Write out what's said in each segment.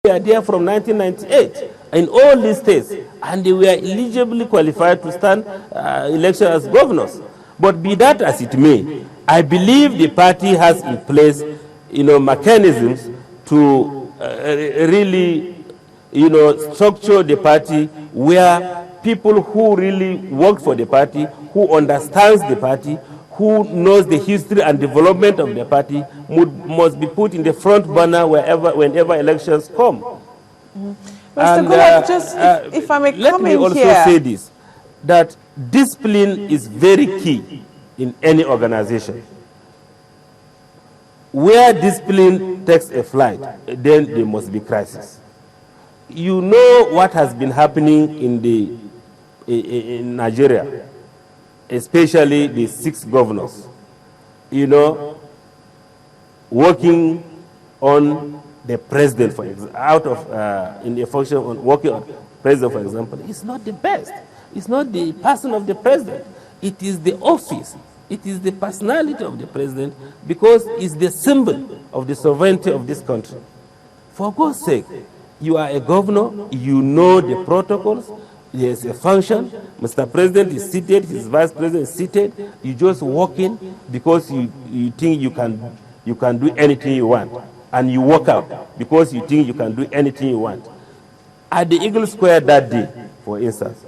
were there from 1998 in all these states, and they were eligibly qualified to stand election as governors. But be that as it may, I believe the party has in place, mechanisms to really, structure the party where people who really work for the party, who understands the party, who knows the history and development of the party, must be put in the front burner whenever elections come. Mr. Goodluck, just if I may come in here. Let me also say this, that discipline is very key in any organization. Where discipline takes a flight, then there must be crisis. You know what has been happening in Nigeria, especially the 6 governors, working on the president, for example, in the function on working on president, for example, it's not the best. It's not the person of the president. It is the office. It is the personality of the president, because it's the symbol of the sovereignty of this country. For God's sake, you are a governor, you know the protocols, there's a function, Mr. President is seated, his vice president is seated, you just walk in because you think you can do anything you want, and you walk out because you think you can do anything you want. At the Eagle Square that day, for instance,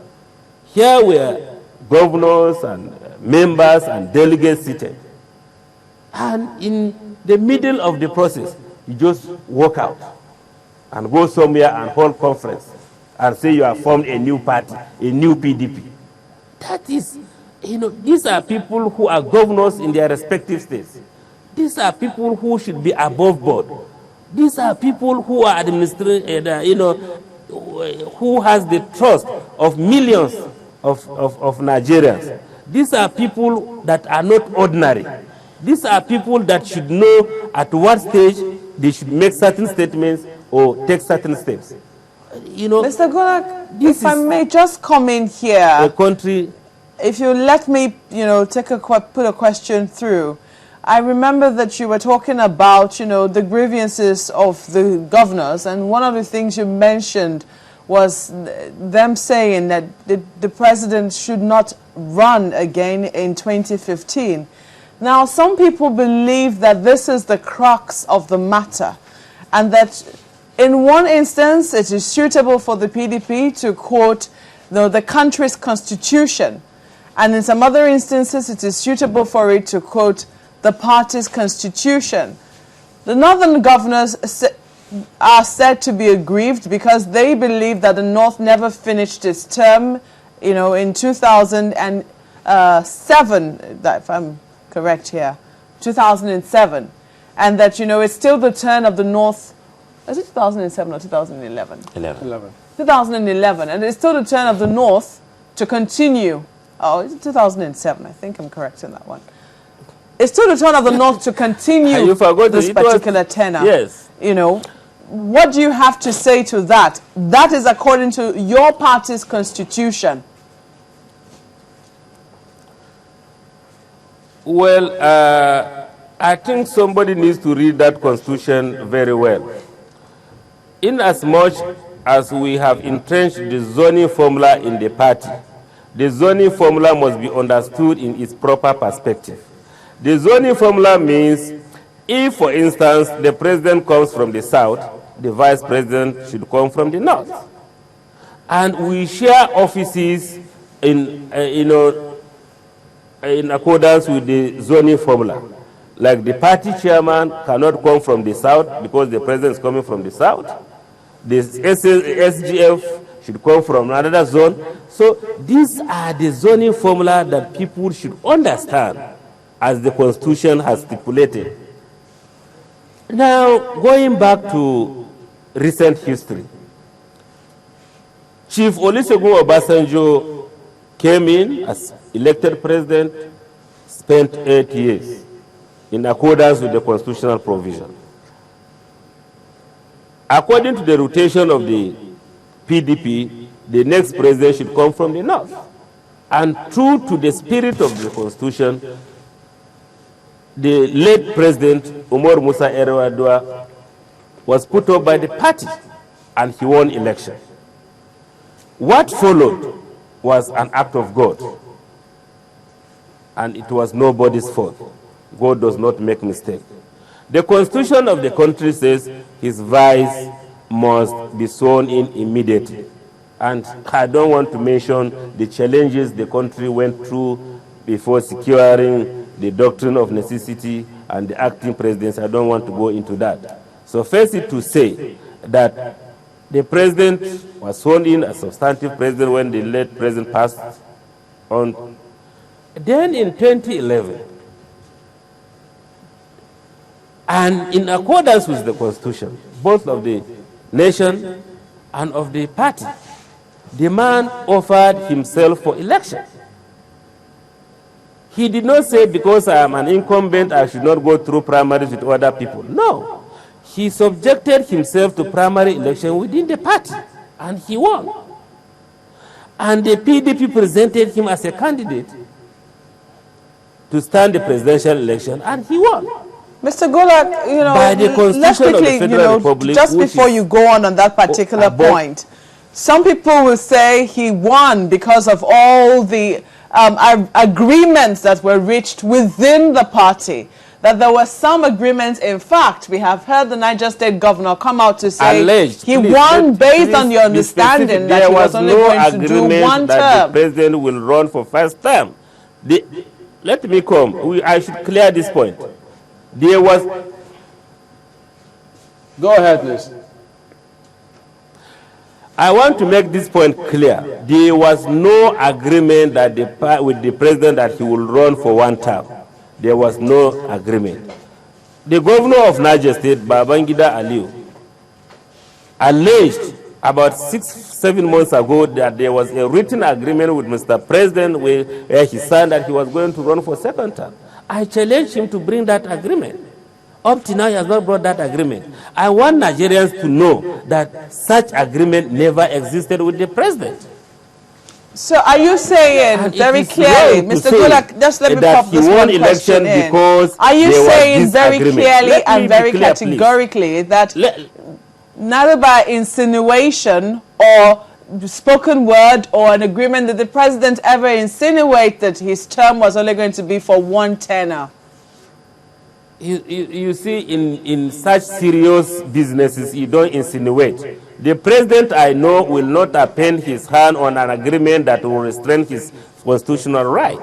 here were governors and members and delegates seated, and in the middle of the process, you just walk out and go somewhere and hold conference and say you have formed a new party, a new PDP. That is, these are people who are governors in their respective states. These are people who should be above board. These are people who are administrating, who has the trust of millions of Nigerians. These are people that are not ordinary. These are people that should know at what stage they should make certain statements or take certain steps. Mr. Goodluck, if I may just come in here. A country. If you let me, put a question through. I remember that you were talking about, the grievances of the governors, and one of the things you mentioned was them saying that the president should not run again in 2015. Now, some people believe that this is the crux of the matter, and that in one instance, it is suitable for the PDP to quote the country's constitution, and in some other instances, it is suitable for it to quote the party's constitution. The northern governors are said to be aggrieved because they believe that the North never finished its term, in 2007, if I'm correct here, 2007, and that, it's still the turn of the North. Is it 2007 or 2011? 2011, and it's still the turn of the North to continue. Oh, it's 2007. I think I'm correct in that one. It's still the turn of the North to continue this particular tenor. Yes. What do you have to say to that? That is according to your party's constitution. Well, I think somebody needs to read that constitution very well. In as much as we have entrenched the zoning formula in the party, the zoning formula must be understood in its proper perspective. The zoning formula means if, for instance, the president comes from the south, the vice president should come from the north. And we share offices in accordance with the zoning formula. Like the party chairman cannot come from the south because the president is coming from the south. The SGF should come from another zone. So these are the zoning formula that people should understand as the Constitution has stipulated. Now, going back to recent history, Chief Olusegun Obasanjo came in as elected president, spent 8 years in accordance with the constitutional provision. According to the rotation of the PDP, the next president should come from the north. And true to the spirit of the Constitution, the late President Umar Musa Yar'Adua was put up by the party and he won election. What followed was an act of God, and it was nobody's fault. God does not make mistakes. The constitution of the country says his vice must be sworn in immediately. And I don't want to mention the challenges the country went through before securing the doctrine of necessity and the acting presidency. I don't want to go into that. So first it to say that the president was sworn in as substantive president when the late president passed on. Then in 2011, and in accordance with the constitution, both of the nation and of the party, the man offered himself for election. He did not say, because I am an incumbent, I should not go through primaries with other people. No. He subjected himself to primary election within the party, and he won. And the PDP presented him as a candidate to stand the presidential election, and he won. Mr. Golak, you know, by the let's Constitution quickly, of the Federal Republic, just before you go on that particular point, some people will say he won because of all the agreements that were reached within the party, that there were some agreements. In fact, we have heard the Niger State governor come out to say alleged, he won based on your understanding that he was only going to do one term. The president will run for first term. Let me come. I should clear this point. There was... Go ahead, please. I want to make this point clear. There was no agreement that with the president that he will run for one term. There was no agreement. The governor of Niger State, Babangida Aliyu, alleged about 6-7 months ago that there was a written agreement with Mr. President where he signed that he was going to run for second term. I challenged him to bring that agreement. Up to now, he has not brought that agreement. I want Nigerians to know that such agreement never existed with the president. So are you saying very clearly, Mr. Gulak, just let me pop this one question in. Are you saying very clearly and very categorically that neither by insinuation or spoken word or an agreement that the president ever insinuated his term was only going to be for one tenure? You see, in such serious businesses, you don't insinuate. The president, I know, will not append his hand on an agreement that will restrain his constitutional right.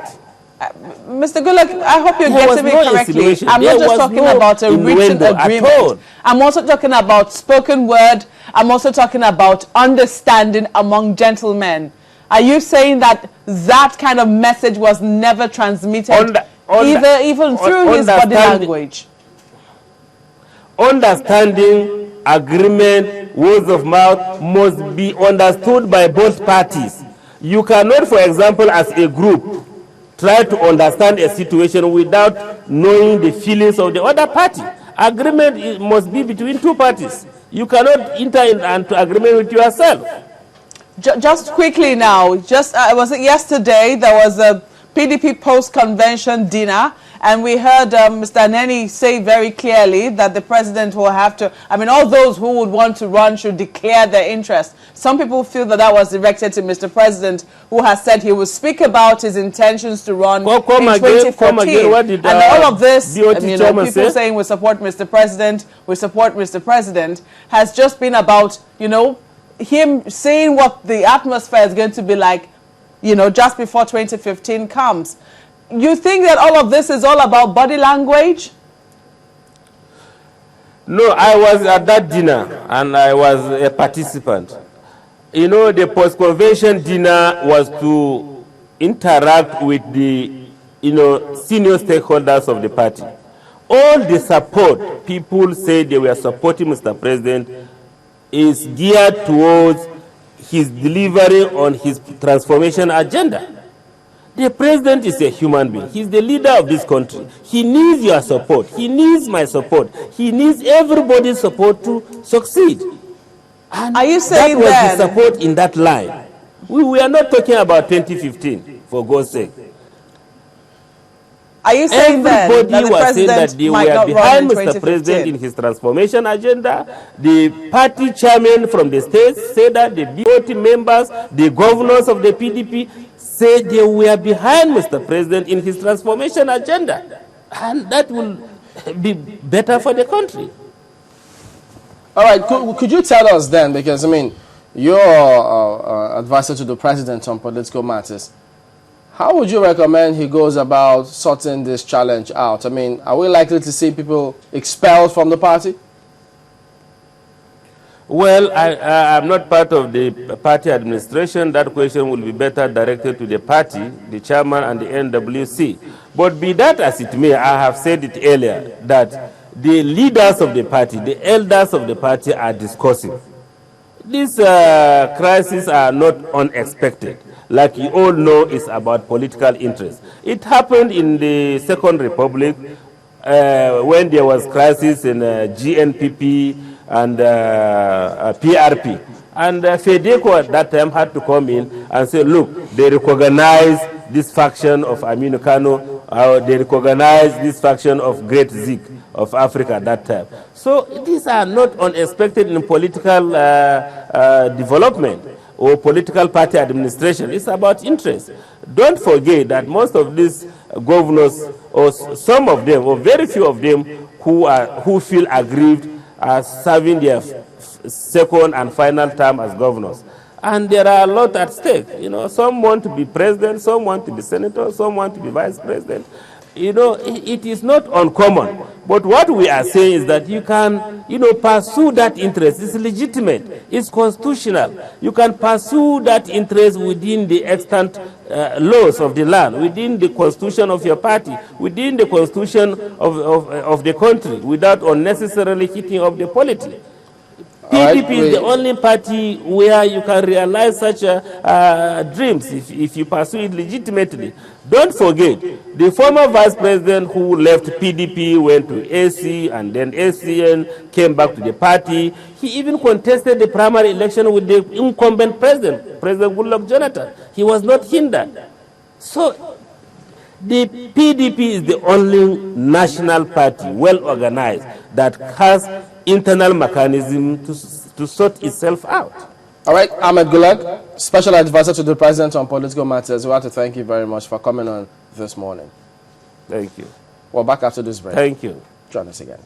Mr. Gulak, I hope you're getting me correctly. I'm not just talking about a written agreement. I'm also talking about spoken word. I'm also talking about understanding among gentlemen. Are you saying that that kind of message was never transmitted, even through his body language? Understanding, agreement, words of mouth must be understood by both parties. You cannot, for example, as a group, try to understand a situation without knowing the feelings of the other party. Agreement must be between two parties. You cannot enter into agreement with yourself. Just quickly now, was it yesterday there was a PDP post-convention dinner, and we heard Mr. Neni say very clearly that the president will have to, all those who would want to run should declare their interest. Some people feel that that was directed to Mr. President, who has said he will speak about his intentions to run in 2014. And all of this, people saying we support Mr. President, has just been about, him saying what the atmosphere is going to be like, just before 2015 comes. You think that all of this is all about body language? No, I was at that dinner and I was a participant. The post-convention dinner was to interact with the, senior stakeholders of the party. All the support people say they were supporting Mr. President is geared towards his delivery on his transformation agenda. The president is a human being. He's the leader of this country. He needs your support. He needs my support. He needs everybody's support to succeed. And are you saying that was the support in that line? We are not talking about 2015, for God's sake. Are you saying then Everybody that the was saying that president they might were not behind run in Mr. President 2015? in his transformation agenda. The party chairman from the states said that, the DOT members, the governors of the PDP said they were behind Mr. President in his transformation agenda. And that will be better for the country. All right, could you tell us then, because, I mean, you're advisor to the president on political matters, how would you recommend he goes about sorting this challenge out? I mean, are we likely to see people expelled from the party? Well, I'm not part of the party administration. That question will be better directed to the party, the chairman and the NWC. But be that as it may, I have said it earlier, that the leaders of the party, the elders of the party are discussing. These crises are not unexpected. Like you all know, it's about political interest. It happened in the Second Republic when there was crisis in GNPP and PRP. And FEDECO at that time had to come in and say, look, they recognize this faction of Aminu Kano, they recognize this faction of Great Zik of Africa at that time. So these are not unexpected in political development or political party administration. It's about interest. Don't forget that most of these governors, or some of them, or very few of them, who feel aggrieved are serving their second and final term as governors. And there are a lot at stake. You know, some want to be president, some want to be senator, some want to be vice president. You know, it is not uncommon. But what we are saying is that you can, pursue that interest. It's legitimate. It's constitutional. You can pursue that interest within the extant laws of the land, within the constitution of your party, within the constitution of the country, without unnecessarily hitting up the polity. PDP is the only party where you can realize such dreams if you pursue it legitimately. Don't forget, the former vice president who left PDP went to AC and then ACN, came back to the party. He even contested the primary election with the incumbent president, President Goodluck Jonathan. He was not hindered. So the PDP is the only national party, well organized, that has internal mechanism to sort itself out. All right, Ahmed Gulag, Special Advisor to the President on Political Matters. We want to thank you very much for coming on this morning. Thank you. We're back after this break. Thank you. Join us again.